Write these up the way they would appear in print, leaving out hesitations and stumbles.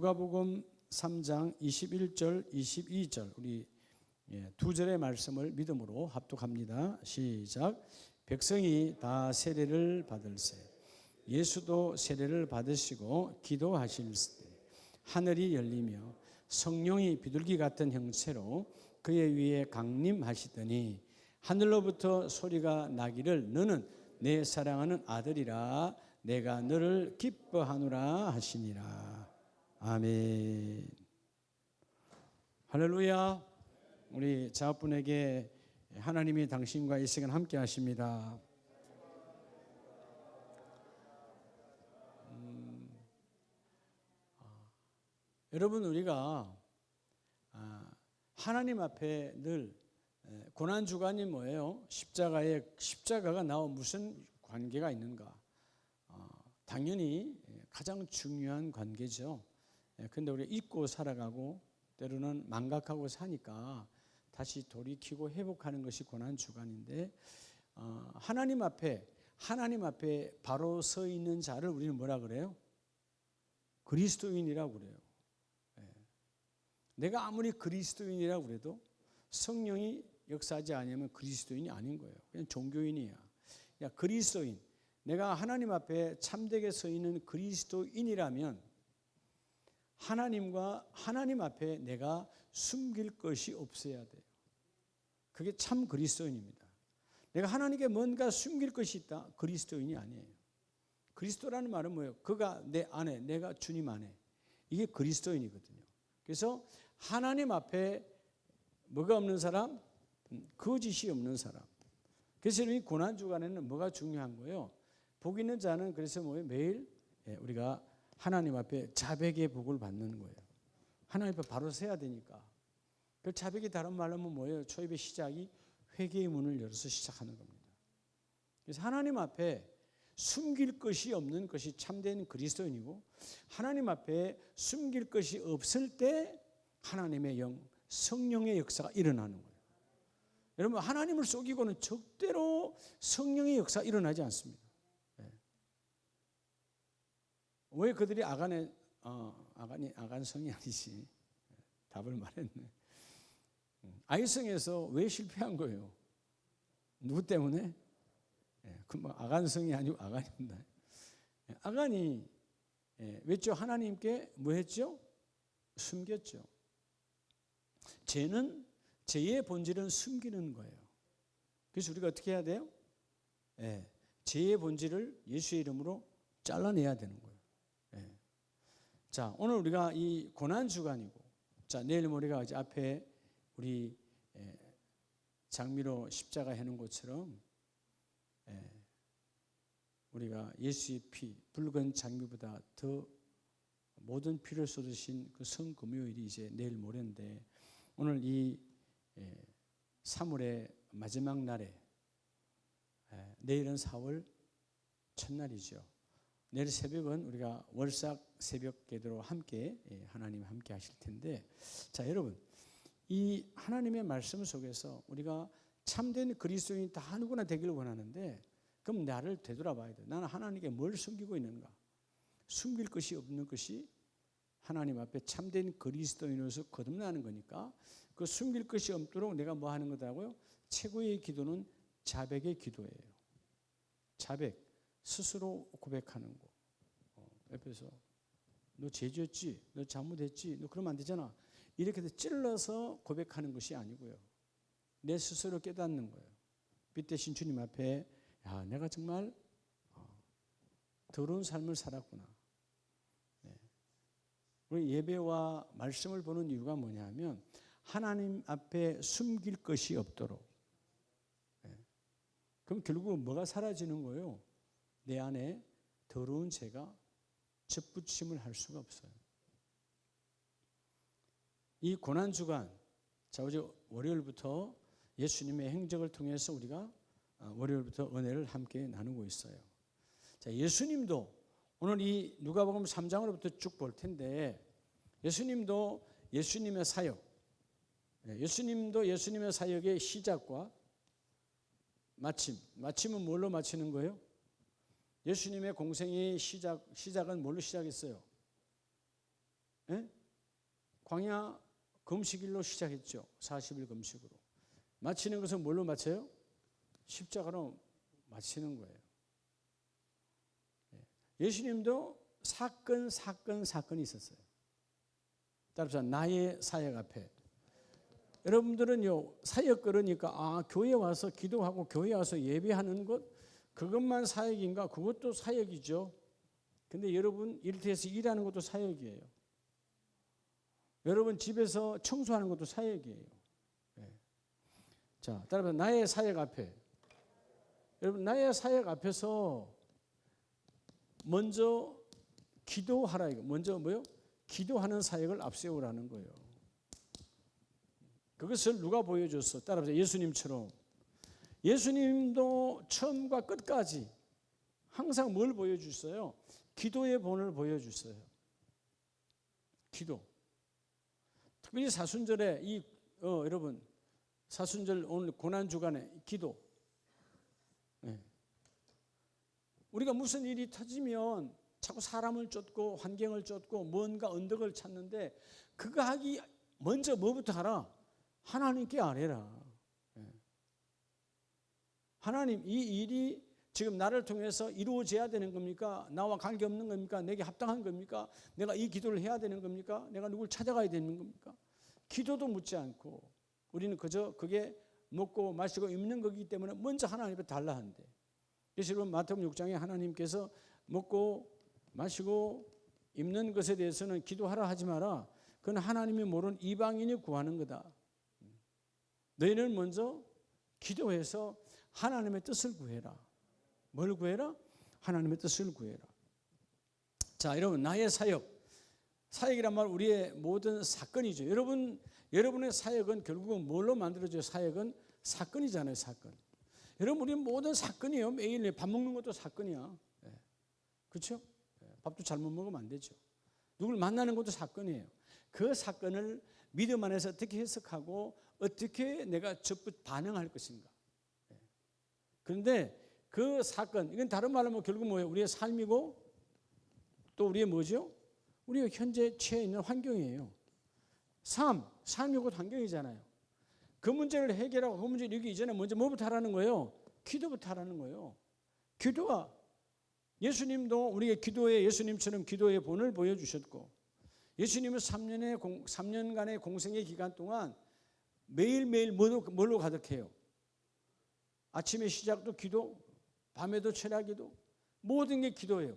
누가복음 3장 21절, 22절 우리 두 절의 말씀을 믿음으로 합독합니다. 시작. 백성이 다 세례를 받을세 예수도 세례를 받으시고 기도하실 때 하늘이 열리며 성령이 비둘기 같은 형체로 그의 위에 강림하시더니 하늘로부터 소리가 나기를 너는 내 사랑하는 아들이라 내가 너를 기뻐하노라 하시니라. 아멘. 할렐루야. 우리 자분에게 하나님이 당신과 이 시간 함께 하십니다. 여러분, 우리가 하나님 앞에 늘 고난주간이 뭐예요? 십자가가 나와 무슨 관계가 있는가? 당연히 가장 중요한 관계죠. 그런데 우리가 잊고 살아가고 때로는 망각하고 사니까 다시 돌이키고 회복하는 것이 고난주간인데, 하나님 앞에 바로 서 있는 자를 우리는 뭐라 그래요? 그리스도인이라고 그래요. 내가 아무리 그리스도인이라고 그래도 성령이 역사하지 않으면 그리스도인이 아닌 거예요. 그냥 종교인이야. 야, 그리스도인. 내가 하나님 앞에 참되게 서 있는 그리스도인이라면 하나님 앞에 내가 숨길 것이 없어야 돼요. 그게 참 그리스도인입니다. 내가 하나님께 뭔가 숨길 것이 있다? 그리스도인이 아니에요. 그리스도라는 말은 뭐예요? 그가 내 안에, 내가 주님 안에. 이게 그리스도인이거든요. 그래서 하나님 앞에 뭐가 없는 사람? 거짓이 없는 사람. 그래서 이 고난주간에는 뭐가 중요한 거예요? 복 있는 자는 그래서 뭐예요? 매일 우리가 하나님 앞에 자백의 복을 받는 거예요. 하나님 앞에 바로 서야 되니까. 그 자백이 다른 말로 하면 뭐예요? 초입의 시작이 회개의 문을 열어서 시작하는 겁니다. 그래서 하나님 앞에 숨길 것이 없는 것이 참된 그리스도인이고, 하나님 앞에 숨길 것이 없을 때 하나님의 영, 성령의 역사가 일어나는 거예요. 여러분, 하나님을 속이고는 절대로 성령의 역사가 일어나지 않습니다. 왜 그들이 아간성이 아니지. 답을 말했네. 아이성에서 왜 실패한 거예요? 누구 때문에? 아간성이 아니고 아간입니다. 아간이 왜죠? 하나님께 뭐 했죠? 숨겼죠. 죄의 본질은 숨기는 거예요. 그래서 우리가 어떻게 해야 돼요? 죄의 본질을 예수의 이름으로 잘라내야 되는 거예요. 자, 오늘 우리가 이 고난주간이고, 자, 내일 모레가 이제 앞에 우리 장미로 십자가 해놓은 것처럼 우리가 예수의 피, 붉은 장미보다 더 모든 피를 쏟으신 그 성금요일이 이제 내일 모레인데, 오늘 이 3월의 마지막 날에 내일은 4월 첫날이죠. 내일 새벽은 우리가 월삭 새벽 기도로 함께 하나님 함께 하실 텐데, 자, 여러분, 이 하나님의 말씀 속에서 우리가 참된 그리스도인이 다 누구나 되기를 원하는데, 그럼 나를 되돌아봐야 돼. 나는 하나님께 뭘 숨기고 있는가? 숨길 것이 없는 것이 하나님 앞에 참된 그리스도인으로서 거듭나는 거니까, 그 숨길 것이 없도록 내가 뭐 하는 거다고요? 최고의 기도는 자백의 기도예요. 자백, 스스로 고백하는 거. 옆에서 너 죄졌지? 너 잘못했지? 너 그러면 안 되잖아. 이렇게 찔러서 고백하는 것이 아니고요. 내 스스로 깨닫는 거예요. 빛 대신 주님 앞에, 야, 내가 정말 더러운 삶을 살았구나. 우리 예배와 말씀을 보는 이유가 뭐냐면 하나님 앞에 숨길 것이 없도록. 그럼 결국 뭐가 사라지는 거예요? 내 안에 더러운 죄가 접붙임을 할 수가 없어요. 이 고난주간, 자, 어제 월요일부터 예수님의 행적을 통해서 우리가 월요일부터 은혜를 함께 나누고 있어요. 자, 예수님도 오늘 이 누가복음 3장으로부터 쭉 볼 텐데, 예수님도 예수님의 사역, 예수님도 예수님의 사역의 시작과 마침은 뭘로 마치는 거예요? 예수님의 공생의 시작은 뭘로 시작했어요? 예? 광야 금식일로 시작했죠. 40일 금식으로. 마치는 것은 뭘로 마쳐요? 십자가로 마치는 거예요. 예수님도 사건이 있었어요. 따라서 나의 사역 앞에. 여러분들은요, 사역 그러니까 교회 와서 기도하고 교회 와서 예배하는 것, 그것만 사역인가? 그것도 사역이죠. 근데 여러분 일터에서 일하는 것도 사역이에요. 여러분 집에서 청소하는 것도 사역이에요. 자, 따라서 나의 사역 앞에. 여러분 나의 사역 앞에서 먼저 기도하라 이거. 먼저 뭐요? 기도하는 사역을 앞세우라는 거예요. 그것을 누가 보여줬어? 따라서 예수님처럼. 예수님도 처음과 끝까지 항상 뭘 보여주셨어요? 기도의 본을 보여주셨어요. 기도. 특별히 사순절에 여러분 사순절 오늘 고난 주간에 기도. 우리가 무슨 일이 터지면 자꾸 사람을 쫓고 환경을 쫓고 뭔가 언덕을 찾는데 그거 하기 먼저 뭐부터 하라? 하나님께 아뢰라. 하나님 이 일이 지금 나를 통해서 이루어져야 되는 겁니까? 나와 관계없는 겁니까? 내게 합당한 겁니까? 내가 이 기도를 해야 되는 겁니까? 내가 누굴 찾아가야 되는 겁니까? 기도도 묻지 않고 우리는 그저 그게 먹고 마시고 입는 거기 때문에 먼저 하나님 앞에 달라 한대. 그래서 여러분 마태복음 6장에 하나님께서 먹고 마시고 입는 것에 대해서는 기도하라 하지 마라. 그건 하나님이 모르는 이방인이 구하는 거다. 너희는 먼저 기도해서 하나님의 뜻을 구해라. 뭘 구해라? 하나님의 뜻을 구해라. 자, 여러분 나의 사역이란 말 우리의 모든 사건이죠. 여러분의 사역은 결국은 뭘로 만들어져요? 사역은 사건이잖아요. 사건. 여러분 우리 모든 사건이에요. 매일 밥 먹는 것도 사건이야. 그렇죠? 밥도 잘못 먹으면 안 되죠. 누굴 만나는 것도 사건이에요. 그 사건을 믿음 안에서 어떻게 해석하고 어떻게 내가 반응할 것인가. 그런데 그 사건, 이건 다른 말로 하면 결국 뭐예요? 우리의 삶이고 또 우리의 뭐죠? 우리가 현재 처해 있는 환경이에요. 삶이고 환경이잖아요. 그 문제를 해결하고 그 문제를 이기기 이전에 먼저 뭐부터 하라는 거예요? 기도부터 하라는 거예요. 기도가 예수님도 우리의 기도에 예수님처럼 기도의 본을 보여주셨고 예수님은 3년간의 공생의 기간 동안 매일매일 뭘로 가득해요? 아침의 시작도 기도, 밤에도 철야기도, 모든 게 기도예요.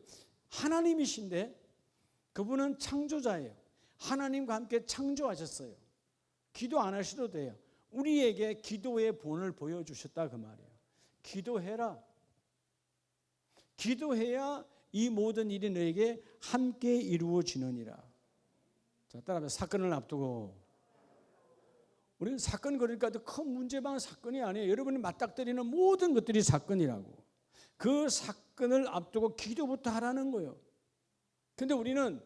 하나님이신데 그분은 창조자예요. 하나님과 함께 창조하셨어요. 기도 안 하셔도 돼요. 우리에게 기도의 본을 보여주셨다 그 말이에요. 기도해라. 기도해야 이 모든 일이 너에게 함께 이루어지느니라. 자, 따라서 사건을 앞두고 우리는 사건 그러니까 큰 문제만 사건이 아니에요. 여러분이 맞닥뜨리는 모든 것들이 사건이라고. 그 사건을 앞두고 기도부터 하라는 거예요. 근데 우리는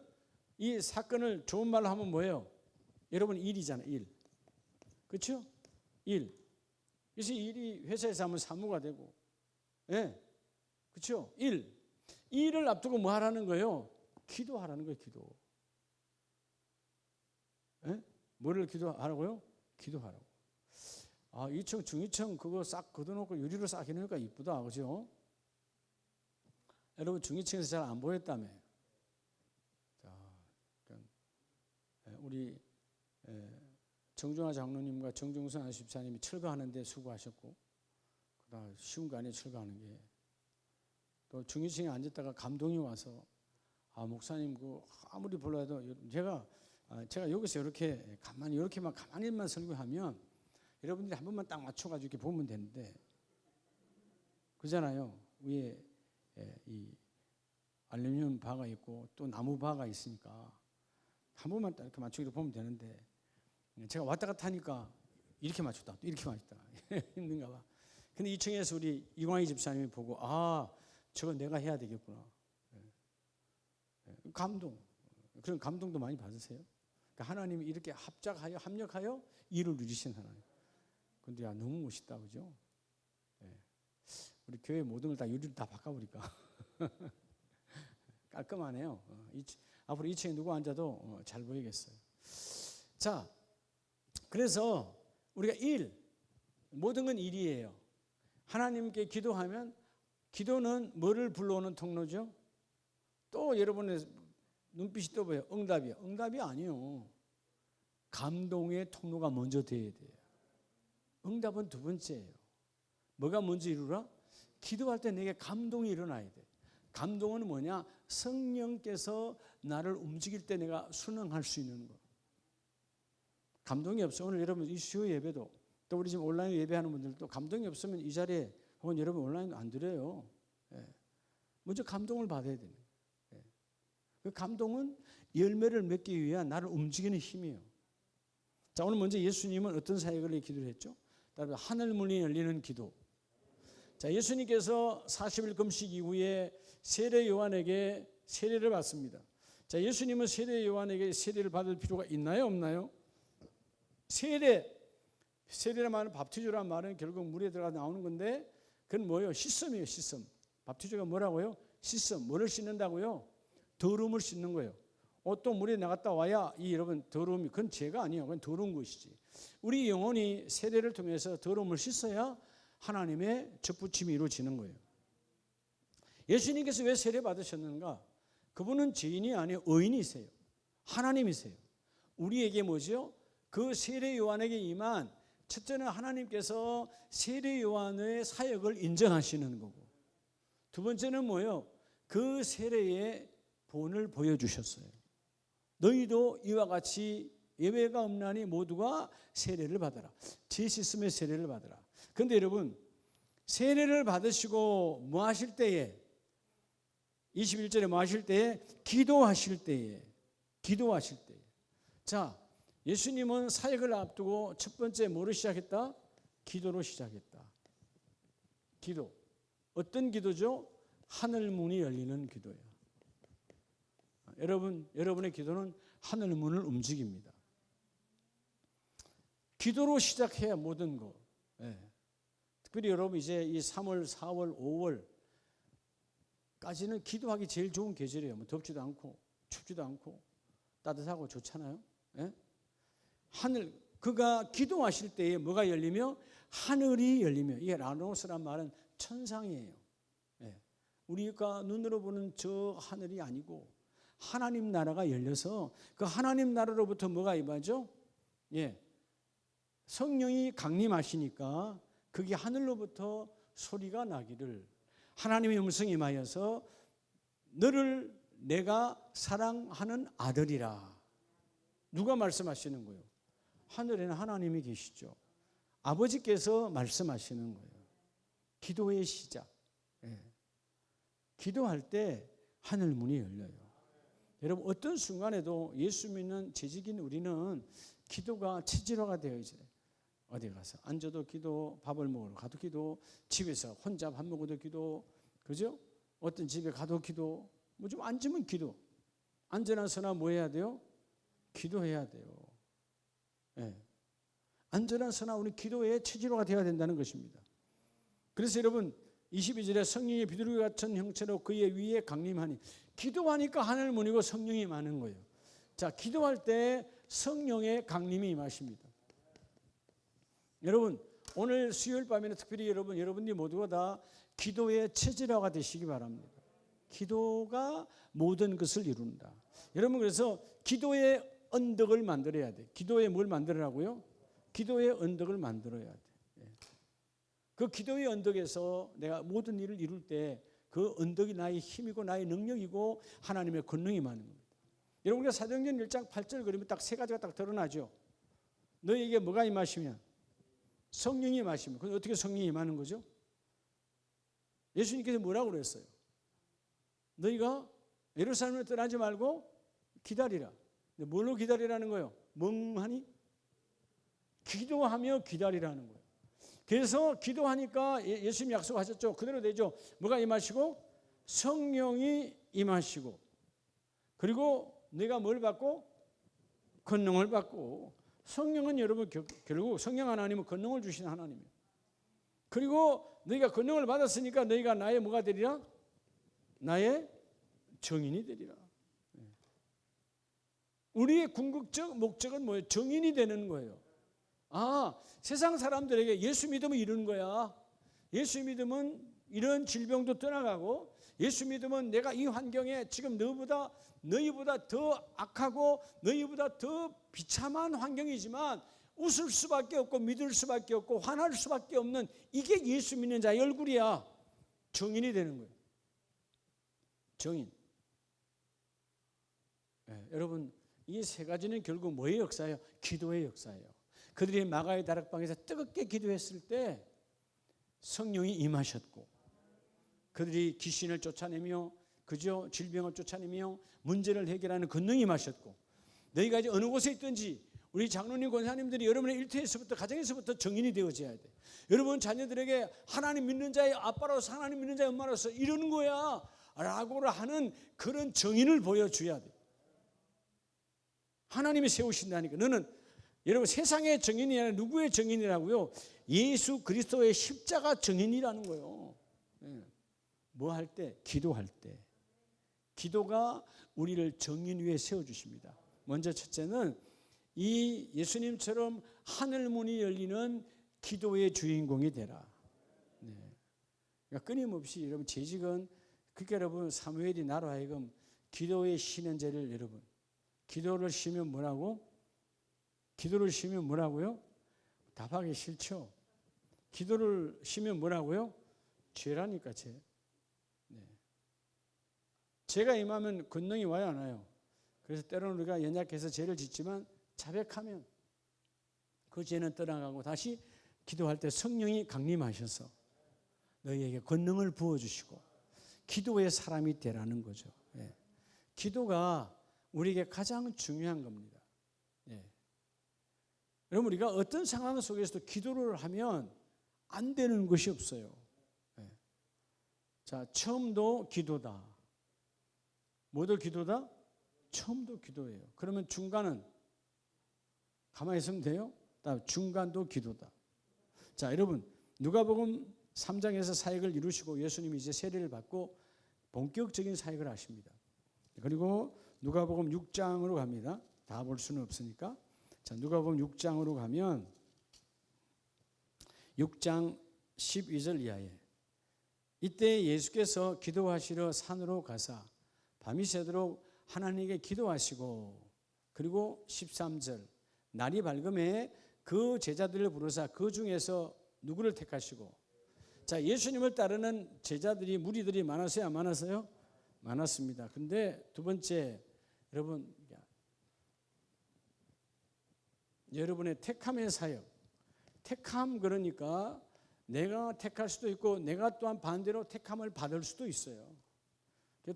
이 사건을 좋은 말로 하면 뭐예요? 여러분 일이잖아요. 일. 그렇죠? 일. 그래서 일이 회사에서 하면 사무가 되고. 그렇죠? 일을 앞두고 뭐 하라는 거예요? 기도하라는 거예요. 기도. 뭐를 기도하라고요? 기도하라고. 아, 2층 중위층 그거 싹 걷어놓고 유리로 싹 해놓으니까 이쁘다. 그죠? 여러분 중위층에서 잘 안 보였다며. 자, 우리 정준하 장로님과 정종선 안수집사님이 철거하는데 수고하셨고 그다음 쉬운 거 아니에요. 철거하는 게. 또 중위층에 앉았다가 감동이 와서 목사님 그 아무리 불러도 제가 여기서 이렇게 가만히만 설교하면 여러분들이 한 번만 딱 맞춰가지고 이렇게 보면 되는데 그잖아요. 위에 이 알루미늄 바가 있고 또 나무 바가 있으니까 한 번만 딱 이렇게 맞추기로 보면 되는데 제가 왔다 갔다 하니까 이렇게 맞췄다 또 이렇게 맞췄다 힘든가 봐. 근데 2층에서 우리 이광희 집사님이 보고 저거 내가 해야 되겠구나. 감동. 그런 감동도 많이 받으세요? 그러니까 하나님이 이렇게 합력하여 일을 누리신 하나님. 근데 너무 멋있다, 그죠? 우리 교회 모든 걸 다 유리를 다 바꿔버릴까? 깔끔하네요. 앞으로 2층에 누구 앉아도 잘 보이겠어요. 자, 그래서 우리가 모든 건 일이에요. 하나님께 기도하면 기도는 뭐를 불러오는 통로죠? 또 여러분의 눈빛이 또 뭐예요? 응답이요. 응답이 아니요. 감동의 통로가 먼저 돼야 돼요. 응답은 두 번째예요. 뭐가 먼저 이루라? 기도할 때 내게 감동이 일어나야 돼. 감동은 뭐냐? 성령께서 나를 움직일 때 내가 순응할 수 있는 거. 감동이 없어. 오늘 여러분 이 수요 예배도 또 우리 지금 온라인 예배하는 분들도 감동이 없으면 이 자리에 혹은 여러분 온라인 안 드려요. 먼저 감동을 받아야 되는 거예요. 그 감동은 열매를 맺기 위한 나를 움직이는 힘이에요. 자, 오늘 먼저 예수님은 어떤 사역을 기도를 했죠? 하늘 문이 열리는 기도. 자, 예수님께서 40일 금식 이후에 세례 요한에게 세례를 받습니다. 자, 예수님은 세례 요한에게 세례를 받을 필요가 있나요, 없나요? 세례란 말은 밥티조란 말은 결국 물에 들어가 나오는 건데 그건 뭐예요? 씻음이에요, 씻음. 밥티조가 뭐라고요? 씻음. 뭐를 씻는다고요? 더러움을 씻는 거예요. 또 물에 나갔다 와야 여러분 더러움이 그건 죄가 아니에요. 그건 더러운 것이지. 우리 영혼이 세례를 통해서 더러움을 씻어야 하나님의 접붙임이 이루어지는 거예요. 예수님께서 왜 세례 받으셨는가? 그분은 죄인이 아니에요. 의인이세요. 하나님이세요. 우리에게 뭐죠? 그 세례 요한에게 임한 첫째는 하나님께서 세례 요한의 사역을 인정하시는 거고, 두 번째는 뭐예요? 그 세례의 본을 보여주셨어요. 너희도 이와 같이 예외가 없나니 모두가 세례를 받아라. 제 씻음의 세례를 받아라. 그런데 여러분, 세례를 받으시고 뭐 하실 때에, 21절에 뭐 하실 때에? 기도하실 때에. 자, 예수님은 사역을 앞두고 첫 번째 뭐로 시작했다? 기도로 시작했다. 기도. 어떤 기도죠? 하늘 문이 열리는 기도예요. 여러분의 기도는 하늘 문을 움직입니다. 기도로 시작해야 모든 거. 특별히 여러분 이제 이 3월, 4월, 5월까지는 기도하기 제일 좋은 계절이에요. 뭐 덥지도 않고 춥지도 않고 따뜻하고 좋잖아요. 그가 기도하실 때에 뭐가 열리며? 하늘이 열리며. 이게 라노스란 말은 천상이에요. 우리가 눈으로 보는 저 하늘이 아니고 하나님 나라가 열려서 그 하나님 나라로부터 뭐가 임하죠? 성령이 강림하시니까 그게 하늘로부터 소리가 나기를, 하나님의 음성이 임하여서 너를 내가 사랑하는 아들이라. 누가 말씀하시는 거예요? 하늘에는 하나님이 계시죠. 아버지께서 말씀하시는 거예요. 기도의 시작. 기도할 때 하늘 문이 열려요. 여러분 어떤 순간에도 예수 믿는 재직인 우리는 기도가 체질화가 되어 있어요. 어디 가서 앉아도 기도, 밥을 먹으러 가도 기도, 집에서 혼자 밥 먹어도 기도, 그죠? 어떤 집에 가도 기도, 뭐 좀 앉으면 기도. 앉으나 서나 뭐 해야 돼요? 기도해야 돼요. 앉으나 서나 우리 기도의 체질화가 되어야 된다는 것입니다. 그래서 여러분 22절에 성령이 비둘기 같은 형체로 그의 위에 강림하니, 기도하니까 하늘 문이고 성령이 임하는 거예요. 자, 기도할 때 성령의 강림이 임하십니다. 여러분 오늘 수요일 밤에는 특별히 여러분들이 모두가 다 기도의 체질화가 되시기 바랍니다. 기도가 모든 것을 이룬다. 여러분 그래서 기도의 언덕을 만들어야 돼. 기도에 뭘 만들으라고요? 기도의 언덕을 만들어야 돼. 그 기도의 언덕에서 내가 모든 일을 이룰 때 그 언덕이 나의 힘이고 나의 능력이고 하나님의 권능이 많은 겁니다. 여러분 우리가 사도행전 1장 8절 그러면 딱 세 가지가 딱 드러나죠. 너에게 뭐가 임하시면? 성령이 임하시면. 그럼 어떻게 성령이 임하는 거죠? 예수님께서 뭐라고 그랬어요? 너희가 예루살렘을 떠나지 말고 기다리라. 근데 뭘로 기다리라는 거예요? 멍하니 기도하며 기다리라는 거예요. 그래서 기도하니까 예수님 약속하셨죠. 그대로 되죠. 뭐가 임하시고? 성령이 임하시고, 그리고 네가 뭘 받고? 권능을 받고. 성령은 여러분 결국 성령 하나님은 권능을 주시는 하나님이에요. 그리고 너희가 권능을 받았으니까 너희가 나의 뭐가 되리라? 나의 정인이 되리라. 우리의 궁극적 목적은 뭐예요? 정인이 되는 거예요. 세상 사람들에게 예수 믿으면 이런 거야. 예수 믿으면 이런 질병도 떠나가고, 예수 믿으면 내가 이 환경에 지금 너희보다 더 악하고 너희보다 더 비참한 환경이지만 웃을 수밖에 없고 믿을 수밖에 없고 화날 수밖에 없는, 이게 예수 믿는 자의 얼굴이야. 정인이 되는 거예요. 정인. 여러분, 이 세 가지는 결국 뭐의 역사예요? 기도의 역사예요. 그들이 마가의 다락방에서 뜨겁게 기도했을 때 성령이 임하셨고, 그들이 귀신을 쫓아내며 그저 질병을 쫓아내며 문제를 해결하는 권능이 임하셨고, 너희가 이제 어느 곳에 있든지 우리 장로님 권사님들이 여러분의 일터에서부터, 가정에서부터 정인이 되어져야 돼. 여러분 자녀들에게 하나님 믿는 자의 아빠로서, 하나님 믿는 자의 엄마로서 이러는 거야 라고 하는 그런 정인을 보여줘야 돼. 하나님이 세우신다니까. 너는, 여러분, 세상의 정인이 아니라 누구의 정인이라고요? 예수 그리스도의 십자가 정인이라는 거예요. 뭐 할 때? 기도할 때. 기도가 우리를 정인 위에 세워주십니다. 먼저 첫째는 이 예수님처럼 하늘문이 열리는 기도의 주인공이 되라. 그러니까 끊임없이 여러분 재직은, 그러니까 여러분 사무엘이 나로 하여금 기도의 쉬는 죄를, 여러분 기도를 쉬면 뭐라고? 기도를 쉬면 뭐라고요? 답하기 싫죠. 기도를 쉬면 뭐라고요? 죄라니까, 죄. 죄가 임하면 권능이 와요, 안 와요? 그래서 때로는 우리가 연약해서 죄를 짓지만 자백하면 그 죄는 떠나가고 다시 기도할 때 성령이 강림하셔서 너희에게 권능을 부어주시고 기도의 사람이 되라는 거죠. 기도가 우리에게 가장 중요한 겁니다. 여러분, 우리가 어떤 상황 속에서도 기도를 하면 안 되는 것이 없어요. 자, 처음도 기도다. 뭐도 기도다? 처음도 기도예요. 그러면 중간은 가만히 있으면 돼요? 중간도 기도다. 자, 여러분, 누가복음 3장에서 사역을 이루시고 예수님이 이제 세례를 받고 본격적인 사역을 하십니다. 그리고 누가복음 6장으로 갑니다. 다 볼 수는 없으니까. 자, 누가복음 6장으로 가면 6장 12절 이하에, 이때 예수께서 기도하시러 산으로 가사 밤이 새도록 하나님께 기도하시고, 그리고 13절, 날이 밝음에 그 제자들을 부르사 그 중에서 누구를 택하시고. 자, 예수님을 따르는 제자들이, 무리들이 많았어요, 안 많았어요? 많았습니다. 근데 두 번째, 여러분의 택함의 사역. 택함, 그러니까 내가 택할 수도 있고 내가 또한 반대로 택함을 받을 수도 있어요.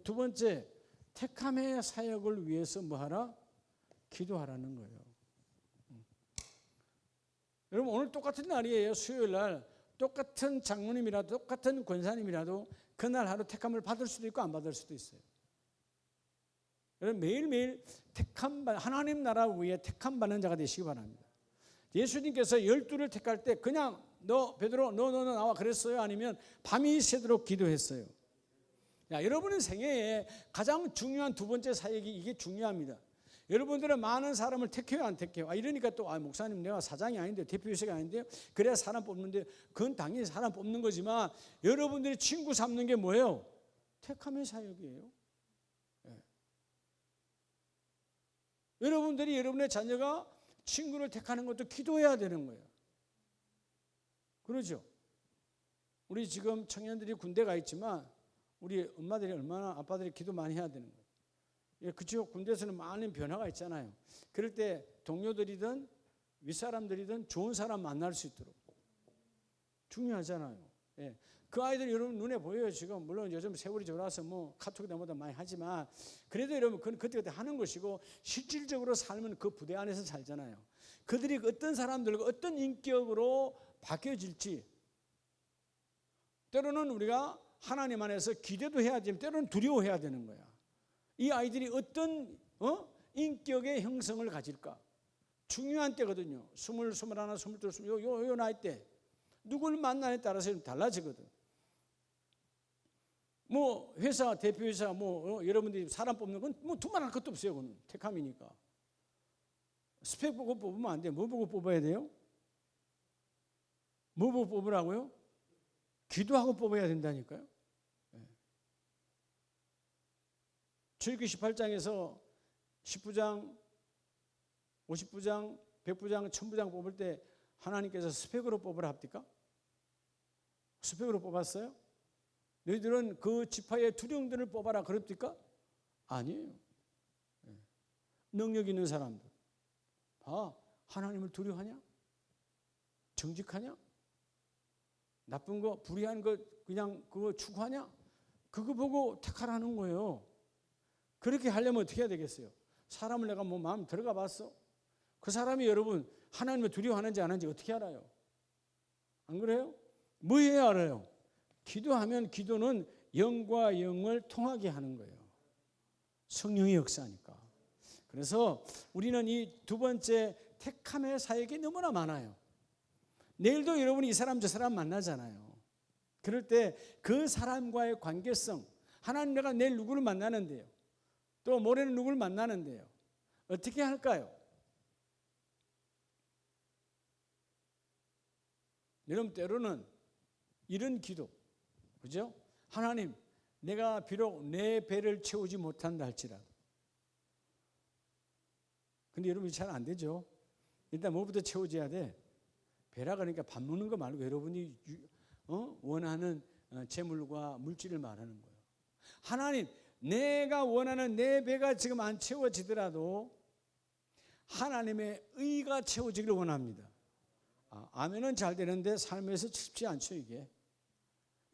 두 번째, 택함의 사역을 위해서 뭐하라? 기도하라는 거예요. 여러분, 오늘 똑같은 날이에요. 수요일 날 똑같은 장로님이라도 똑같은 권사님이라도 그날 하루 택함을 받을 수도 있고 안 받을 수도 있어요. 여러분, 매일매일 하나님 나라 위에 택함 받는 자가 되시기 바랍니다. 예수님께서 12를 택할 때 그냥 너 베드로 너 나와 그랬어요? 아니면 밤이 새도록 기도했어요? 여러분의 생애에 가장 중요한 두 번째 사역이, 이게 중요합니다. 여러분들은 많은 사람을 택해요, 안 택해요? 이러니까 또 목사님 내가 사장이 아닌데, 대표이사가 아닌데요? 그래야 사람 뽑는데, 그건 당연히 사람 뽑는 거지만 여러분들이 친구 삼는 게 뭐예요? 택함의 사역이에요. 여러분들이, 여러분의 자녀가 친구를 택하는 것도 기도해야 되는 거예요. 그러죠? 우리 지금 청년들이 군대 가 있지만 우리 엄마들이 얼마나, 아빠들이 기도 많이 해야 되는 거예요. 그쪽 군대에서는 많은 변화가 있잖아요. 그럴 때 동료들이든 윗사람들이든 좋은 사람 만날 수 있도록 중요하잖아요. 그 아이들이 여러분 눈에 보여요. 지금 물론 요즘 세월이 좋아서 뭐 카톡이다 뭐다 많이 하지만 그래도 여러분 그건 그때그때 하는 것이고, 실질적으로 삶은 그 부대 안에서 살잖아요. 그들이 어떤 사람들과 어떤 인격으로 바뀌어질지, 때로는 우리가 하나님 안에서 기대도 해야 되지만 때로는 두려워해야 되는 거야. 이 아이들이 어떤 인격의 형성을 가질까? 중요한 때거든요. 20, 21, 22, 요 나이 때 누굴 만나에 따라서 달라지거든. 뭐 회사 대표회사 뭐 여러분들이 사람 뽑는 건 뭐 두말할 것도 없어요. 그건 택함이니까. 스펙 보고 뽑으면 안 돼. 뭐 보고 뽑아야 돼요? 뭐 보고 뽑으라고요? 기도하고 뽑아야 된다니까요. 출애굽기 18장에서 10부장, 50부장, 100부장, 1000부장 뽑을 때 하나님께서 스펙으로 뽑으라 합니까? 스펙으로 뽑았어요? 너희들은 그 지파의 두령들을 뽑아라 그럽니까? 아니에요. 능력 있는 사람들. 하나님을 두려워하냐? 정직하냐? 나쁜 거, 불의한 거 그냥 그거 추구하냐? 그거 보고 택하라는 거예요. 그렇게 하려면 어떻게 해야 되겠어요? 사람을 내가 뭐 마음 들어가 봤어? 그 사람이 여러분 하나님을 두려워하는지 안 하는지 어떻게 알아요? 안 그래요? 뭐 해야 알아요? 기도하면 기도는 영과 영을 통하게 하는 거예요. 성령의 역사니까. 그래서 우리는 이 두 번째 택함의 사역이 너무나 많아요. 내일도 여러분이 이 사람 저 사람 만나잖아요. 그럴 때 그 사람과의 관계성, 하나님 내가 내일 누구를 만나는데요. 또 모레는 누구를 만나는데요. 어떻게 할까요? 여러분 때로는 이런 기도, 그죠? 하나님, 내가 비록 내 배를 채우지 못한다 할지라도. 근데 여러분 잘 안 되죠. 일단 뭐부터 채워줘야 돼? 배라 그러니까 밥 먹는 거 말고 여러분이 원하는 재물과 물질을 말하는 거예요. 하나님, 내가 원하는 내 배가 지금 안 채워지더라도 하나님의 의가 채워지기를 원합니다. 아멘은 잘 되는데 삶에서 쉽지 않죠 이게.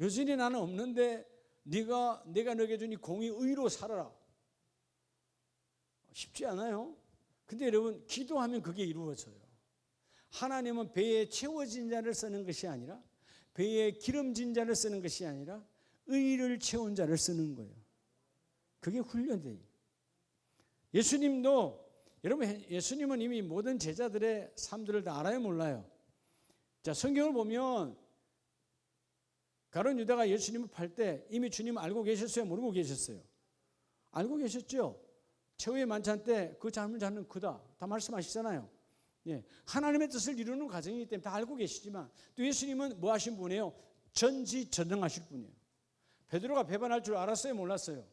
여전히 나는 없는데 내가 너에게 준 이 공의 의로 살아라. 쉽지 않아요. 근데 여러분 기도하면 그게 이루어져요. 하나님은 배에 채워진 자를 쓰는 것이 아니라 배에 기름진 자를 쓰는 것이 아니라 의를 채운 자를 쓰는 거예요. 그게 훈련돼요. 예수님도 여러분 예수님은 이미 모든 제자들의 삶들을 다 알아요 몰라요? 자, 성경을 보면 가룟 유다가 예수님을 팔 때 이미 주님 알고 계셨어요? 모르고 계셨어요? 알고 계셨죠? 최후의 만찬 때 그 삶을 잡는 그다. 다 말씀하시잖아요. 예, 하나님의 뜻을 이루는 과정이기 때문에 다 알고 계시지만 또 예수님은 뭐 하신 분이에요? 전지전능하실 분이에요. 베드로가 배반할 줄 알았어요? 몰랐어요?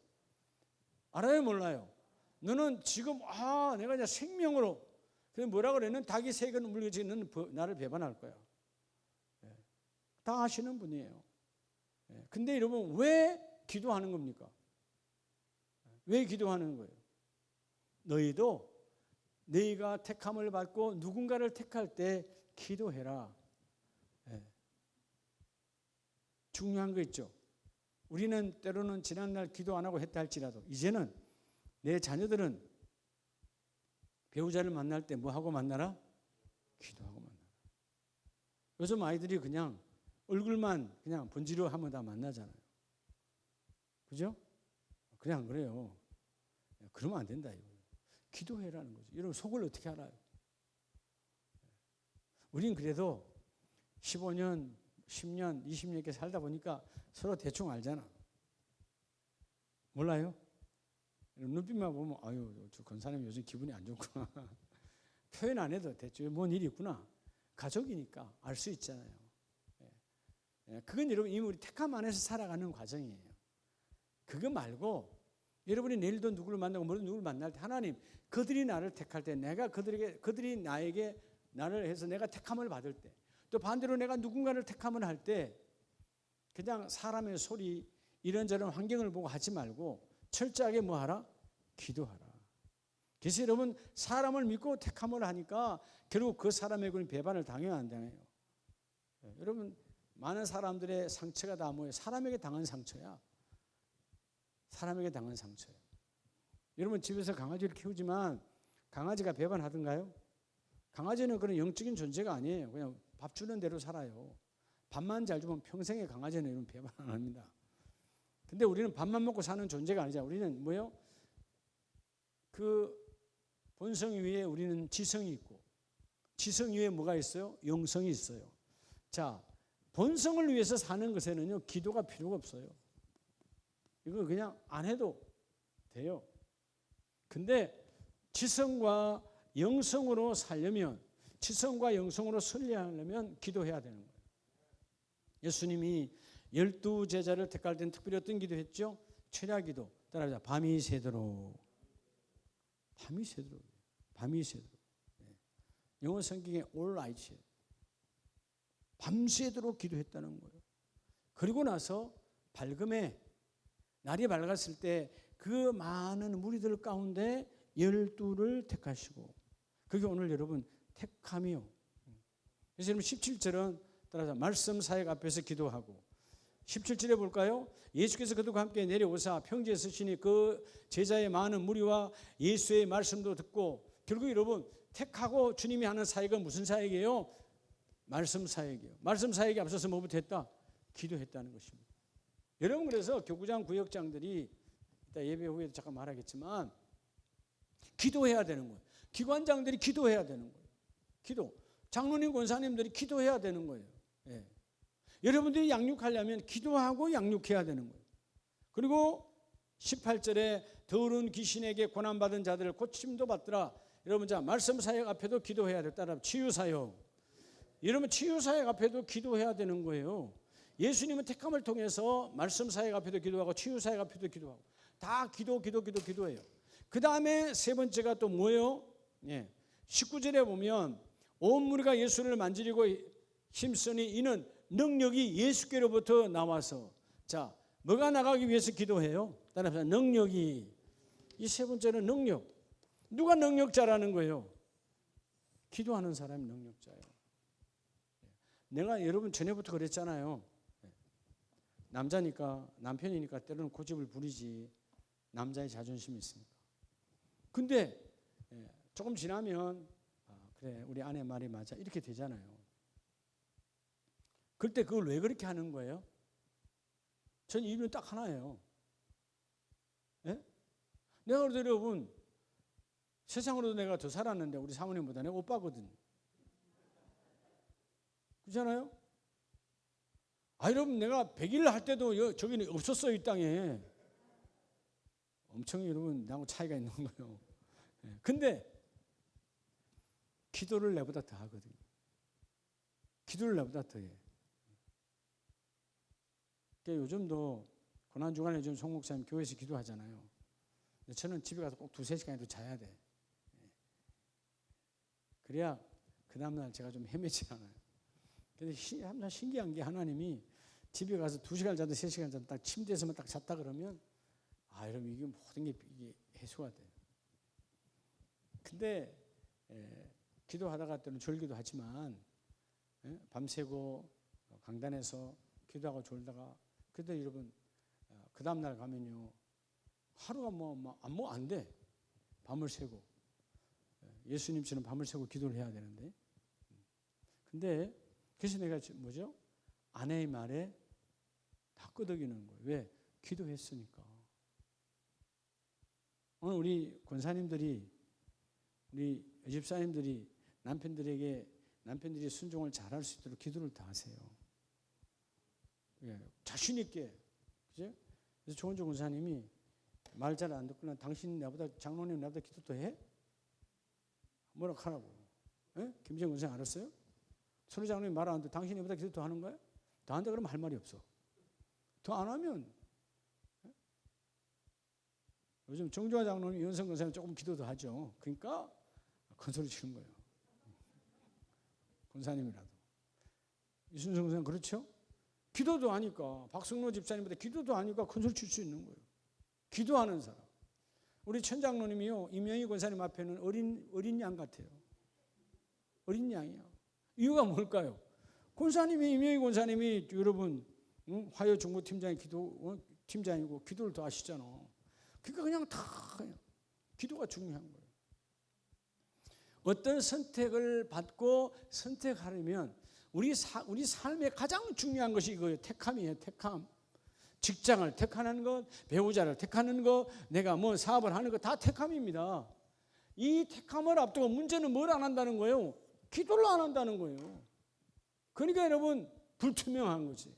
알아요? 몰라요? 너는 지금 내가 이제 생명으로 그래 뭐라 그래? 닭이 세 근 물리지 너는 나를 배반할 거야. 예, 다 아시는 분이에요. 예, 근데 여러분 왜 기도하는 겁니까? 왜 기도하는 거예요? 너희도 너희가 택함을 받고 누군가를 택할 때 기도해라. 예. 중요한 거 있죠. 우리는 때로는 지난날 기도 안 하고 했다 할지라도 이제는 내 자녀들은 배우자를 만날 때 뭐 하고 만나라? 기도하고 만나라. 요즘 아이들이 그냥 얼굴만 그냥 번지르 하면 다 만나잖아요. 그죠? 그냥 그래요. 그러면 안 된다 이거. 기도해라는 거죠. 여러분 속을 어떻게 알아요? 우린 그래도 15년, 10년, 20년 이렇게 살다 보니까 서로 대충 알잖아. 몰라요? 눈빛만 보면 아유, 저 권사님 요즘 기분이 안 좋구나. 표현 안 해도 대충 뭔 일이 있구나. 가족이니까 알 수 있잖아요. 그건 여러분 이미 우리 택함 안에서 살아가는 과정이에요. 그거 말고 여러분이 내일도 누구를 만나고 모레도 누구를 만날 때 하나님 그들이 나를 택할 때 내가 그들이 나에게 나를 해서 내가 택함을 받을 때 또 반대로 내가 누군가를 택함을 할 때 그냥 사람의 소리 이런저런 환경을 보고 하지 말고 철저하게 뭐 하라? 기도하라. 그래서 여러분 사람을 믿고 택함을 하니까 결국 그 사람에게는 배반을 당해야 안 당해요. 여러분 많은 사람들의 상처가 다 뭐예요? 사람에게 당한 상처야. 사람에게 당한 상처예요. 여러분 집에서 강아지를 키우지만 강아지가 배반하던가요? 강아지는 그런 영적인 존재가 아니에요. 그냥 밥 주는 대로 살아요. 밥만 잘 주면 평생에 강아지는 이런 배반 안 합니다. 근데 우리는 밥만 먹고 사는 존재가 아니잖아요. 우리는 뭐요? 그 본성 위에 우리는 지성이 있고 지성 위에 뭐가 있어요? 영성이 있어요. 자, 본성을 위해서 사는 것에는요 기도가 필요가 없어요. 이거 그냥 안 해도 돼요. 근데 지성과 영성으로 살려면, 지성과 영성으로 설리하려면 기도해야 되는 거예요. 예수님이 12제자를 택할 때는 특별히 어떤 기도했죠? 철야기도. 따라하자. 밤이 새도록. 밤이 새도록. 밤이 새도록. 영어 성경에 all night. 밤새도록 기도했다는 거예요. 그리고 나서 밝음에, 날이 밝았을 때 그 많은 무리들 가운데 12를 택하시고, 그게 오늘 여러분 택함이요. 그래서 여러분 17절은 따라서 말씀 사역 앞에서 기도하고, 17절에 볼까요? 예수께서 그들과 함께 내려오사 평지에 서시니 그 제자의 많은 무리와 예수의 말씀도 듣고, 결국 여러분 택하고 주님이 하는 사역은 무슨 사역이에요? 말씀 사역이에요. 말씀 사역에 앞서서 뭐부터 했다? 기도했다는 것입니다. 여러분, 그래서 교구장 구역장들이 이따 예배 후에도 잠깐 말하겠지만 기도해야 되는 거예요. 기관장들이 기도해야 되는 거예요. 기도. 장로님, 권사님들이 기도해야 되는 거예요. 예. 여러분들이 양육하려면 기도하고 양육해야 되는 거예요. 그리고 18절에 더러운 귀신에게 고난받은 자들을 고침도 받더라. 여러분, 자, 말씀 사역 앞에도 기도해야 돼. 따라 치유 사역. 여러분, 치유 사역 앞에도 기도해야 되는 거예요. 예수님은 택함을 통해서 말씀 사역 앞에도 기도하고 치유 사역 앞에도 기도하고 다 기도해요. 그 다음에 세 번째가 또 뭐예요? 19절에 보면 온 무리가 예수를 만지리고 힘쓰니 이는 능력이 예수께로부터 나와서. 자, 뭐가 나가기 위해서 기도해요? 따라서 능력이. 이 세 번째는 능력. 누가 능력자라는 거예요? 기도하는 사람이 능력자예요. 내가 여러분 전에부터 그랬잖아요. 남자니까, 남편이니까 때로는 고집을 부리지. 남자의 자존심이 있으니까. 근데 조금 지나면 그래, 우리 아내 말이 맞아, 이렇게 되잖아요. 그때 그걸 왜 그렇게 하는 거예요? 전 이유는 딱 하나예요. 예? 내가 그래도 여러분 세상으로도 내가 더 살았는데 우리 사모님보다 내가 오빠거든. 그렇잖아요? 여러분, 내가 100일 할 때도 저기는 없었어요, 이 땅에. 엄청 여러분 나하고 차이가 있는 거예요. 근데 기도를 내보다 더 하거든요. 기도를 내보다 더 해. 그러니까 요즘도 고난주간에 요즘 송 목사님 교회에서 기도하잖아요. 근데 저는 집에 가서 꼭 2-3시간이라도 자야 돼. 그래야 그 다음날 제가 좀 헤매지 않아요. 근데 항상 신기한 게 하나님이 집에 가서 2시간 자든 3시간 자든 딱 침대에서만 딱 잤다 그러면 여러분 이게 모든 게 이게 해소가 돼요. 근데 기도하다가 때는 졸기도 하지만 밤새고 강단에서 기도하고 졸다가 그때 여러분 그 다음날 가면요 하루가 뭐 안 돼. 밤을 새고 예수님처럼 밤을 새고 기도를 해야 되는데, 근데 그래서 내가 뭐죠? 아내의 말에 다 끄덕이는 거예요. 왜? 기도했으니까. 오늘 우리 권사님들이, 우리 집사님들이 남편들이 순종을 잘할 수 있도록 기도를 다 하세요. 예, 자신 있게. 그죠? 그래서 조은조 권사님이 말 잘 안 듣거나 당신 나보다, 장로님 나보다 기도 더 해? 뭐라 하라고. 예? 김정 권사님 알았어요? 손희 장로님 말 안 듣고 당신이 나보다 기도 더 하는 거야? 더 한다 그러면 할 말이 없어. 더 안 하면, 예? 요즘 정조화 장로님, 연성 권사님 조금 기도 더 하죠. 그러니까 큰 소리 치는 거예요. 권사님이라도. 이순성 권사님 그렇죠? 기도도 하니까, 박성로 집사님보다 기도도 하니까 큰 소리 칠 수 있는 거예요. 기도하는 사람. 우리 천장로님이요, 임영희 권사님 앞에는 어린 양 같아요. 어린 양이야. 이유가 뭘까요? 권사님이, 임영희 권사님이 여러분 화요 중보 팀장이 팀장이고 기도를 더 하시잖아. 그러니까 그냥 다 기도가 중요한 거예요. 어떤 선택을 받고 선택하려면 우리 삶의 가장 중요한 것이 이거예요. 택함이에요. 택함. 직장을 택하는 것, 배우자를 택하는 것, 내가 뭐 사업을 하는 것 다 택함입니다. 이 택함을 앞두고 문제는 뭘 안 한다는 거예요? 기도를 안 한다는 거예요. 그러니까 여러분 불투명한 거지.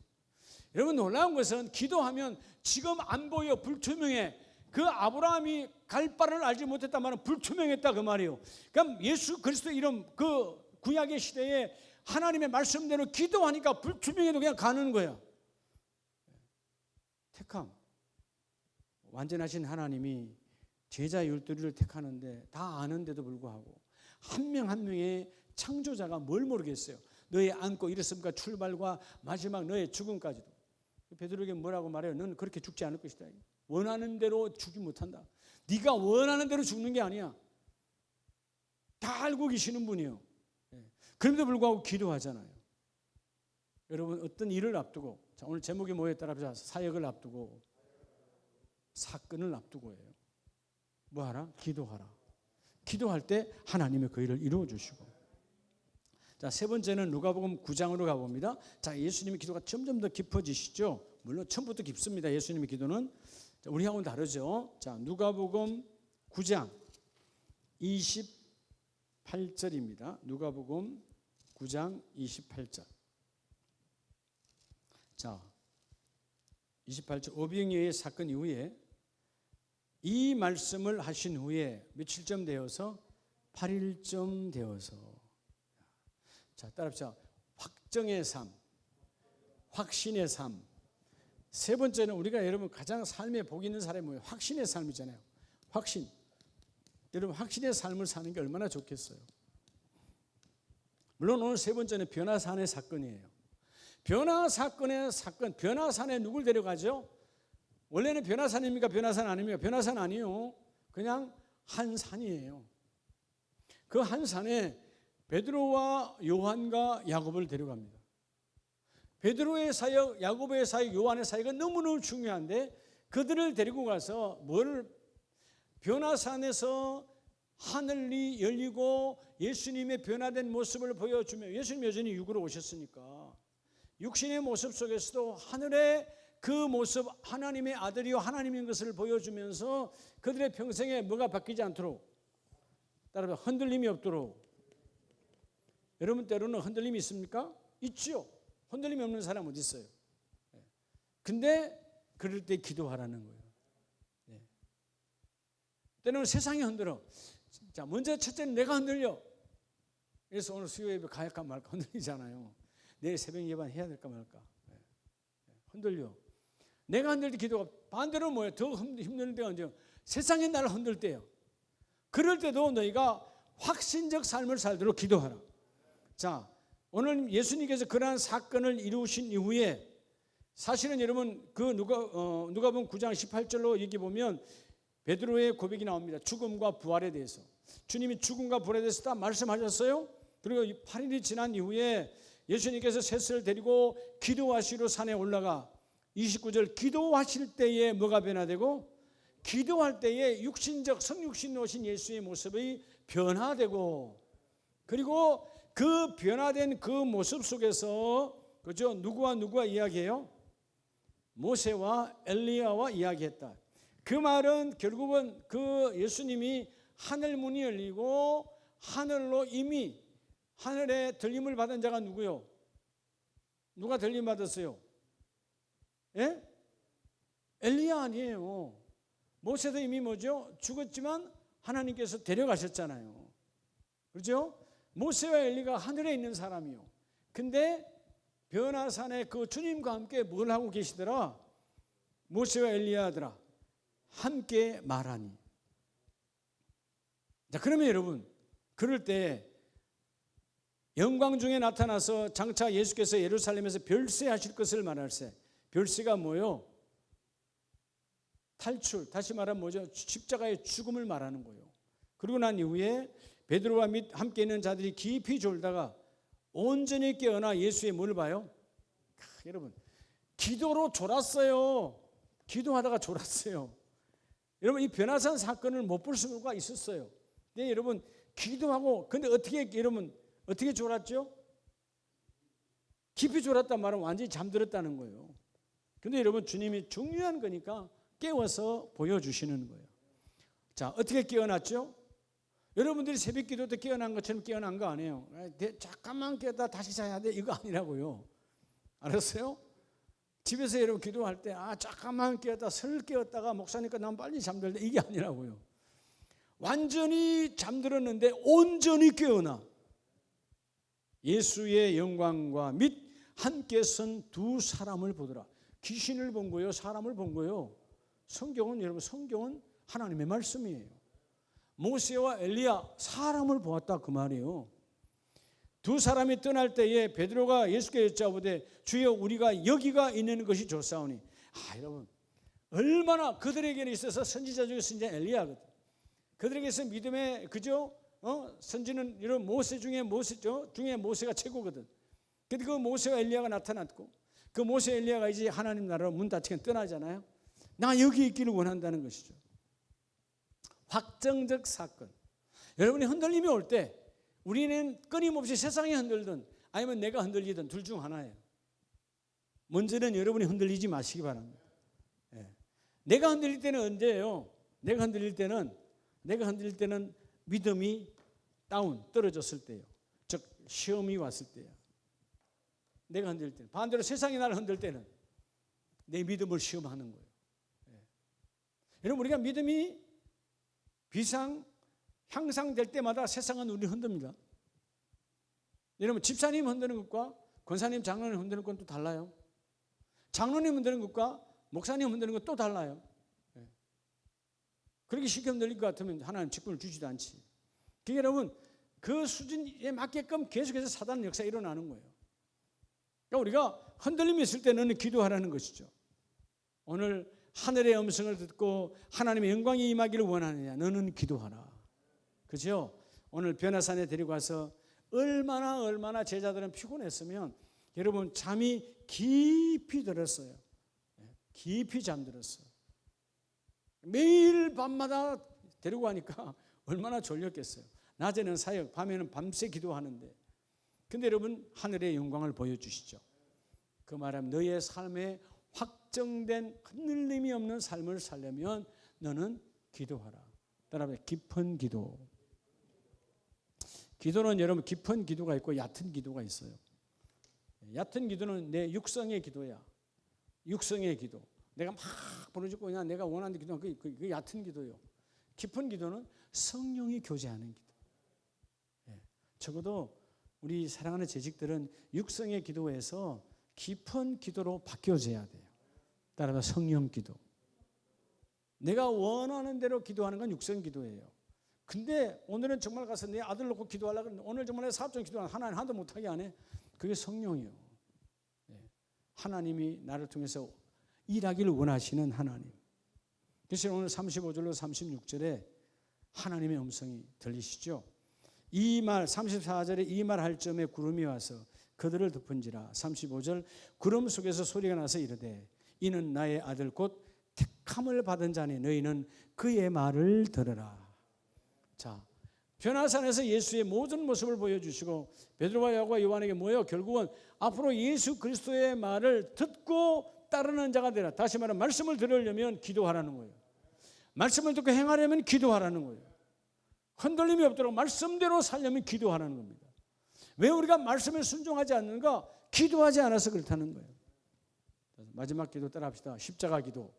여러분 놀라운 것은 기도하면 지금 안 보여, 불투명해. 그 아브라함이 갈 바를 알지 못했단 말은 불투명했다 그 말이에요. 그럼 예수 그리스도 이름 그 구약의 시대에 하나님의 말씀대로 기도하니까 불투명해도 그냥 가는 거야. 택함. 완전하신 하나님이 제자 12를 택하는데 다 아는데도 불구하고 한 명 한 명의 창조자가 뭘 모르겠어요. 너의 안고 일었음과 출발과 마지막 너의 죽음까지도. 베드로에게 뭐라고 말해요? 너는 그렇게 죽지 않을 것이다. 원하는 대로 죽지 못한다. 네가 원하는 대로 죽는 게 아니야. 다 알고 계시는 분이에요. 그럼에도 불구하고 기도하잖아요. 여러분 어떤 일을 앞두고, 자, 오늘 제목이 뭐였더라? 사역을 앞두고, 사건을 앞두고예요. 뭐하라? 기도하라. 기도할 때 하나님의 그 일을 이루어 주시고. 자, 세 번째는 누가복음 9장으로 가봅니다. 자, 예수님의 기도가 점점 더 깊어지시죠. 물론 처음부터 깊습니다. 예수님의 기도는. 자, 우리하고는 다르죠. 자, 누가복음 9장 28절입니다. 누가복음 9장 28절. 자, 28절. 오병이어의 사건 이후에 이 말씀을 하신 후에 며칠쯤 되어서 8일쯤 되어서. 자, 따라합시다. 확정의 삶, 확신의 삶. 세 번째는 우리가 여러분 가장 삶에 복 있는 사람이 뭐예요? 확신의 삶이잖아요. 확신. 여러분 확신의 삶을 사는 게 얼마나 좋겠어요. 물론 오늘 세 번째는 변화산의 사건이에요. 변화사건의 사건. 변화산에 누굴 데려가죠? 원래는 변화산입니까? 변화산 아닙니까? 변화산 아니에요. 그냥 한 산이에요. 그 한 산에 베드로와 요한과 야고보를 데려갑니다. 베드로의 사역, 야고보의 사역, 요한의 사역은 너무너무 중요한데 그들을 데리고 가서 변화산에서 하늘이 열리고 예수님의 변화된 모습을 보여주며, 예수님 여전히 육으로 오셨으니까 육신의 모습 속에서도 하늘의 그 모습, 하나님의 아들이요 하나님인 것을 보여주면서 그들의 평생에 뭐가 바뀌지 않도록, 따라서 흔들림이 없도록. 여러분 때로는 흔들림이 있습니까? 있죠. 흔들림이 없는 사람 어디 있어요? 근데 그럴 때 기도하라는 거예요. 때로는 세상이 흔들어. 자, 먼저 첫째는 내가 흔들려. 그래서 오늘 수요 예배 가야할까 말까 흔들리잖아요. 내일 새벽 예반 해야 될까 말까. 흔들려. 내가 흔들 때 기도가, 반대로 뭐예요? 더 힘들 때가 언제요? 세상이 나를 흔들 때요. 그럴 때도 너희가 확신적 삶을 살도록 기도하라. 자, 오늘 예수님께서 그러한 사건을 이루신 이후에 사실은 여러분 그 누가복음 9장 18절로 얘기 보면 베드로의 고백이 나옵니다. 죽음과 부활에 대해서. 주님이 죽음과 부활에 대해서 다 말씀하셨어요. 그리고 8일이 지난 이후에 예수님께서 셋을 데리고 기도하시러 산에 올라가 29절 기도하실 때에 뭐가 변화되고, 기도할 때에 육신적 성육신으로 오신 예수의 모습이 변화되고, 그리고 그 변화된 그 모습 속에서 그죠? 누구와 이야기해요? 모세와 엘리야와 이야기했다. 그 말은 결국은 그 예수님이 하늘 문이 열리고 하늘로 이미 하늘에 들림을 받은 자가 누구요? 누가 들림 받았어요? 예? 엘리야 아니에요. 모세도 이미 뭐죠? 죽었지만 하나님께서 데려가셨잖아요. 그렇죠? 모세와 엘리가 하늘에 있는 사람이요. 근데 변화산에 그 주님과 함께 뭘 하고 계시더라? 모세와 엘리야들아 함께 말하니. 자, 그러면 여러분 그럴 때 영광 중에 나타나서 장차 예수께서 예루살렘에서 별세하실 것을 말할세. 별세가 뭐요? 탈출, 다시 말하면 뭐죠? 십자가의 죽음을 말하는 거예요. 그리고 난 이후에 베드로와 및 함께 있는 자들이 깊이 졸다가 온전히 깨어나 예수의 뭐를 봐요? 여러분 기도로 졸았어요. 기도하다가 졸았어요. 여러분 이 변화산 사건을 못 볼 수가 있었어요. 근데 여러분 기도하고, 근데 여러분 어떻게 졸았죠? 깊이 졸았단 말은 완전히 잠들었다는 거예요. 근데 여러분 주님이 중요한 거니까 깨워서 보여주시는 거예요. 자, 어떻게 깨어났죠? 여러분들이 새벽 기도 때 깨어난 것처럼 깨어난 거 아니에요. 잠깐만 깨다 다시 자야 돼 이거 아니라고요. 알았어요? 집에서 여러분 기도할 때 잠깐만 깨었다 설 깨었다가 목사니까 난 빨리 잠들다 이게 아니라고요. 완전히 잠들었는데 온전히 깨어나 예수의 영광과 및 함께 선 두 사람을 보더라. 귀신을 본 거예요? 사람을 본 거예요? 성경은 여러분 성경은 하나님의 말씀이에요. 모세와 엘리야 사람을 보았다 그 말이에요. 두 사람이 떠날 때에 베드로가 예수께 여짜오되 주여 우리가 여기가 있는 것이 좋사오니. 여러분 얼마나 그들에게 있어서 선지자 중에 선지자 엘리야거든. 그들에게서 믿음의 그죠? 선지는 이런 모세 중에 모세가 최고거든. 근데 그 모세와 엘리야가 나타났고 그 모세 엘리야가 이제 하나님 나라로 문 닫히게 떠나잖아요. 나 여기 있기를 원한다는 것이죠. 확정적 사건. 여러분이 흔들림이 올 때 우리는 끊임없이 세상이 흔들든 아니면 내가 흔들리든 둘 중 하나예요. 먼저는 여러분이 흔들리지 마시기 바랍니다. 내가 흔들릴 때는 언제예요? 내가 흔들릴 때는 믿음이 떨어졌을 때예요. 즉 시험이 왔을 때예요. 내가 흔들릴 때는. 반대로 세상이 나를 흔들 때는 내 믿음을 시험하는 거예요. 여러분 우리가 믿음이 향상될 때마다 세상은 우리를 흔듭니다. 여러분 집사님 흔드는 것과 권사님 장로님 흔드는 건 또 달라요. 장로님 흔드는 것과 목사님 흔드는 건 또 달라요. 그렇게 쉽게 흔들릴 것 같으면 하나님 직분을 주지도 않지. 그게 여러분 그 수준에 맞게끔 계속해서 사단 역사가 일어나는 거예요. 그러니까 우리가 흔들림이 있을 때는 기도하라는 것이죠. 오늘 하늘의 음성을 듣고 하나님의 영광이 임하기를 원하느냐 너는 기도하라. 그렇죠? 오늘 변화산에 데리고 가서 얼마나 제자들은 피곤했으면 여러분 잠이 깊이 들었어요. 깊이 잠들었어요. 매일 밤마다 데리고 가니까 얼마나 졸렸겠어요. 낮에는 사역, 밤에는 밤새 기도하는데 근데 여러분 하늘의 영광을 보여주시죠. 그 말하면 너의 삶에 확정된 흔들림이 없는 삶을 살려면 너는 기도하라. 따라서 깊은 기도. 기도는 여러분 깊은 기도가 있고 얕은 기도가 있어요. 얕은 기도는 내 육성의 기도야. 육성의 기도. 내가 막 부르짖고 그냥 내가 원하는 기도는 그게 얕은 기도예요. 깊은 기도는 성령이 교제하는 기도. 적어도 우리 사랑하는 재직들은 육성의 기도에서 깊은 기도로 바뀌어져야 돼요. 따라서 성령 기도. 내가 원하는 대로 기도하는 건 육성 기도예요. 근데 오늘은 정말 가서 내 아들 놓고 기도하려고 그러는데 오늘 정말 사업적인 기도하는 하나님 하나도 못하게 안 해. 그게 성령이요. 하나님이 나를 통해서 일하기를 원하시는 하나님. 그래서 오늘 35절로 36절에 하나님의 음성이 들리시죠. 이 말 34절에 이 말 할 점에 구름이 와서 그들을 덮은지라. 35절 구름 속에서 소리가 나서 이르되 이는 나의 아들 곧 택함을 받은 자니 너희는 그의 말을 들으라. 자, 변화산에서 예수의 모든 모습을 보여주시고 베드로와 야고보와 요한에게 뭐예요? 결국은 앞으로 예수 그리스도의 말을 듣고 따르는 자가 되라. 다시 말하면 말씀을 들으려면 기도하라는 거예요. 말씀을 듣고 행하려면 기도하라는 거예요. 흔들림이 없도록 말씀대로 살려면 기도하라는 겁니다. 왜 우리가 말씀에 순종하지 않는가? 기도하지 않아서 그렇다는 거예요. 마지막 기도 따라 합시다. 십자가 기도.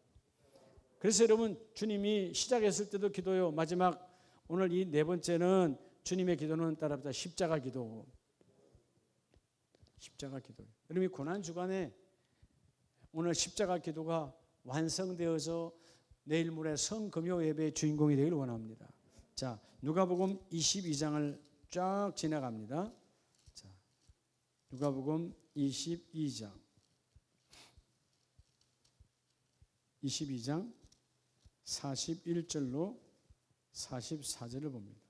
그래서 여러분 주님이 시작했을 때도 기도요. 마지막 오늘 이 네 번째는 주님의 기도는 따라 합시다. 십자가 기도. 십자가 기도. 여러분 이 고난 주간에 오늘 십자가 기도가 완성되어서 내일 모레 성금요 예배의 주인공이 되기를 원합니다. 자, 누가복음 22장을 쫙 지나갑니다. 자, 누가복음 22장 41절로 44절을 봅니다.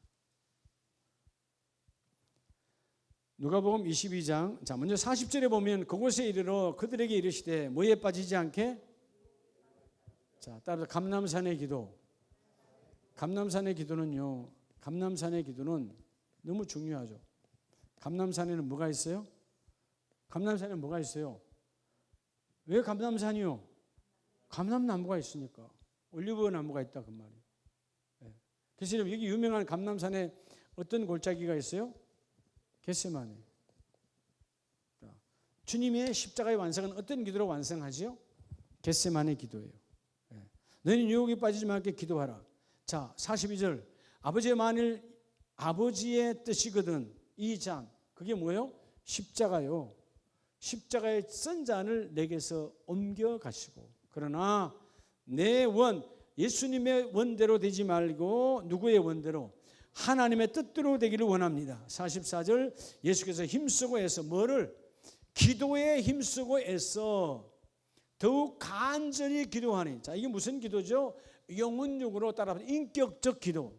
누가복음 22장 자 먼저 40절에 보면 그곳에 이르러 그들에게 이르시되 뭐에 빠지지 않게 자 따라서 감람산의 기도. 감람산의 기도는요. 감람산의 기도는 너무 중요하죠. 감람산에는 뭐가 있어요? 감람산에는 뭐가 있어요? 왜 감람산이요? 감람나무가 있으니까. 올리브 나무가 있다 그 말이에요. 그래서 여기 유명한 감람산에 어떤 골짜기가 있어요? 겟세마네. 주님의 십자가의 완성은 어떤 기도로 완성하지요? 겟세마네 기도예요. 너희는 유혹에 빠지지 말게 기도하라. 자, 42절. 아버지의 만일 아버지의 뜻이거든 이 잔, 그게 뭐예요? 십자가요. 십자가의 쓴 잔을 내게서 옮겨 가시고, 그러나 내 원, 예수님의 원대로 되지 말고 누구의 원대로? 하나님의 뜻대로 되기를 원합니다. 44절. 예수께서 힘쓰고 애써 뭐를? 기도에 힘쓰고 애써 더욱 간절히 기도하니. 자, 이게 무슨 기도죠? 영혼적으로 따라서 인격적 기도.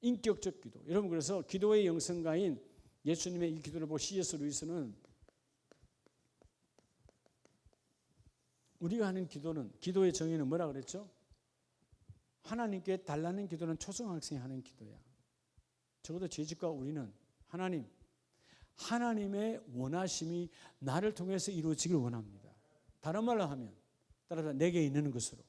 인격적 기도. 여러분, 그래서 기도의 영성가인 예수님의 이 기도를 보고 C.S. 루이스는 우리가 하는 기도는, 기도의 정의는 뭐라 그랬죠? 하나님께 달라는 기도는 초등학생이 하는 기도야. 적어도 제 집과 우리는 하나님, 하나님의 원하심이 나를 통해서 이루어지길 원합니다. 다른 말로 하면, 따라서 내게 있는 것으로,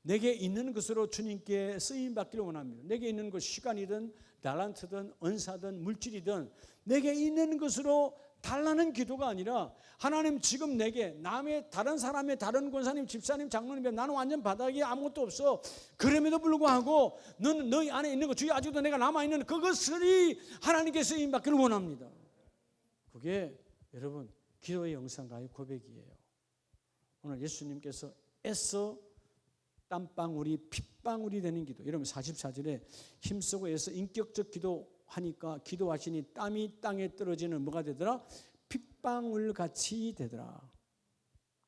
내게 있는 것으로 주님께 쓰임 받기를 원합니다. 내게 있는 것, 시간이든 달란트든 은사든 물질이든 내게 있는 것으로 달라는 기도가 아니라, 하나님 지금 내게, 남의 다른 사람의, 다른 권사님, 집사님, 장로님, 나는 완전 바닥에 아무것도 없어. 그럼에도 불구하고 너는 너희 안에 있는 것, 주여 아직도 내가 남아있는 그것을 하나님께 쓰임 받기를 원합니다. 그게 여러분 기도의 영상과의 고백이에요. 오늘 예수님께서 애써 땀방울이 핏방울이 되는 기도. 여러분 44절에 힘쓰고 애써 인격적 기도하니까 기도하시니 땀이 땅에 떨어지는 뭐가 되더라? 핏방울 같이 되더라.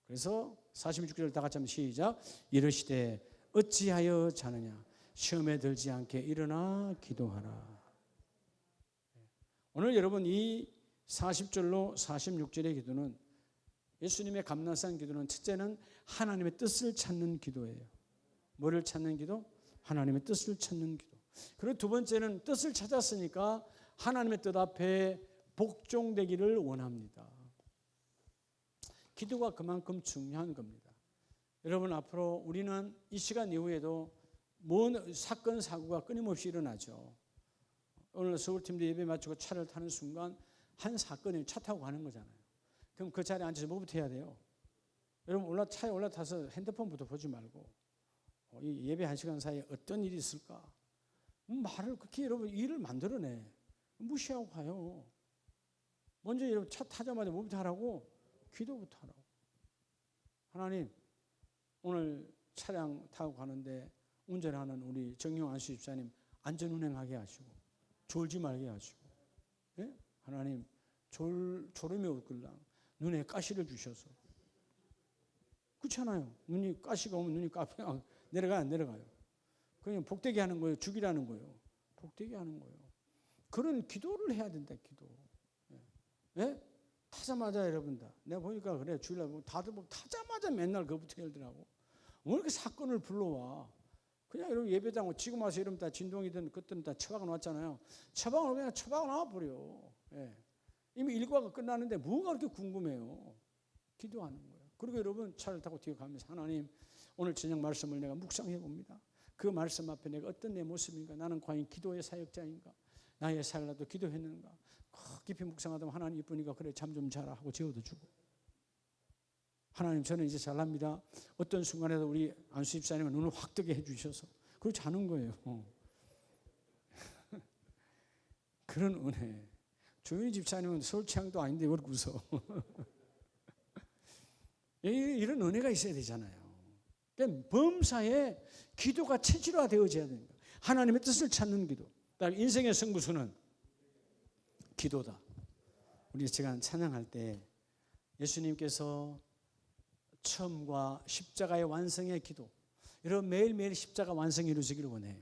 그래서 46절 다 같이 한번 시작. 이르시되 어찌하여 자느냐? 시험에 들지 않게 일어나 기도하라. 오늘 여러분 이 40절로 46절의 기도는, 예수님의 감난산 기도는 첫째는 하나님의 뜻을 찾는 기도예요. 뭐를 찾는 기도? 하나님의 뜻을 찾는 기도. 그리고 두 번째는 뜻을 찾았으니까 하나님의 뜻 앞에 복종되기를 원합니다. 기도가 그만큼 중요한 겁니다. 여러분, 앞으로 우리는 이 시간 이후에도 뭔 사건 사고가 끊임없이 일어나죠. 오늘 서울팀도 예배 마치고 차를 타는 순간 한 사건이 차 타고 가는 거잖아요. 그럼 그 자리에 앉아서 뭐부터 해야 돼요? 여러분, 차에 올라타서 핸드폰부터 보지 말고 이 예배 1시간 사이에 어떤 일이 있을까? 말을 그렇게 여러분 일을 만들어내. 무시하고 가요. 먼저 여러분 차 타자마자 뭐부터 하라고? 기도부터 하라고. 하나님, 오늘 차량 타고 가는데 운전하는 우리 정용 안수 집사님 안전운행하게 하시고 졸지 말게 하시고, 예? 하나님 졸음이 올걸랑 눈에 가시를 주셔서. 그렇잖아요. 눈이 가시가 오면 눈이 내려가요, 안 내려가요? 그냥 복되게 하는 거예요, 죽이라는 거예요. 복되게 하는 거예요. 그런 기도를 해야 된다, 기도. 예? 타자마자 여러분들, 내가 보니까 그래, 주일날 다들 타자마자 맨날 그거부터 열더라고. 왜 이렇게 사건을 불러와? 그냥 여러분 예배당 지금 와서 이러면 다 진동이든 그때는 다 처박아 놨잖아요. 처박아 그냥 처박아 놔버려. 예. 이미 일과가 끝나는데 뭐가 그렇게 궁금해요? 기도하는 거예요. 그리고 여러분 차를 타고 뒤에 가면서 하나님, 오늘 저녁 말씀을 내가 묵상해 봅니다. 그 말씀 앞에 내가 어떤 내 모습인가? 나는 과연 기도의 사역자인가? 나의 사역라도 기도했는가? 깊이 묵상하다 하나님 이쁘니까 그래 잠 좀 자라 하고 재워도 주고, 하나님 저는 이제 잘납니다. 어떤 순간에도 우리 안수 집사님은 눈을 확 뜨게 해주셔서 그리고 자는 거예요. 그런 은혜. 조윤희 집사님은 서울 취향도 아닌데 왜 이렇게 웃어? 이런 은혜가 있어야 되잖아요. 그러니까 범사에 기도가 체질화되어져야 됩니다. 하나님의 뜻을 찾는 기도. 인생의 승부수는 기도다. 우리 제가 찬양할 때 예수님께서 처음과 십자가의 완성의 기도, 여러분 매일매일 십자가 완성이 이루어지기를 원해요.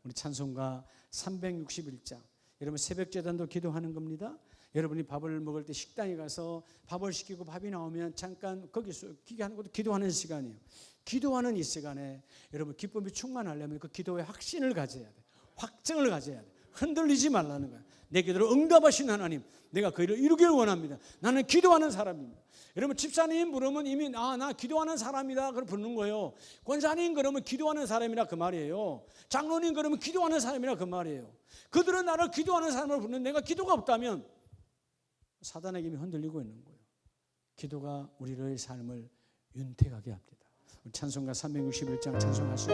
우리 찬송가 361장, 여러분 새벽제단도 기도하는 겁니다. 여러분이 밥을 먹을 때 식당에 가서 밥을 시키고 밥이 나오면 잠깐 거기서 기도하는 것도 기도하는 시간이에요. 기도하는 이 시간에 여러분 기쁨이 충만하려면 그 기도의 확신을 가져야 돼. 확증을 가져야 돼. 흔들리지 말라는 거야. 내 기도를 응답하신 하나님, 내가 그 일을 이루기를 원합니다. 나는 기도하는 사람입니다. 여러분 집사님 부르면 이미 나 기도하는 사람이다 그걸 부르는 거예요. 권사님 그러면 기도하는 사람이라 그 말이에요. 장로님 그러면 기도하는 사람이라 그 말이에요. 그들은 나를 기도하는 사람을 부르는 내가 기도가 없다면 사단에게 이미 흔들리고 있는 거예요. 기도가 우리의 삶을 윤택하게 합니다. 찬송가 361장 찬송하시고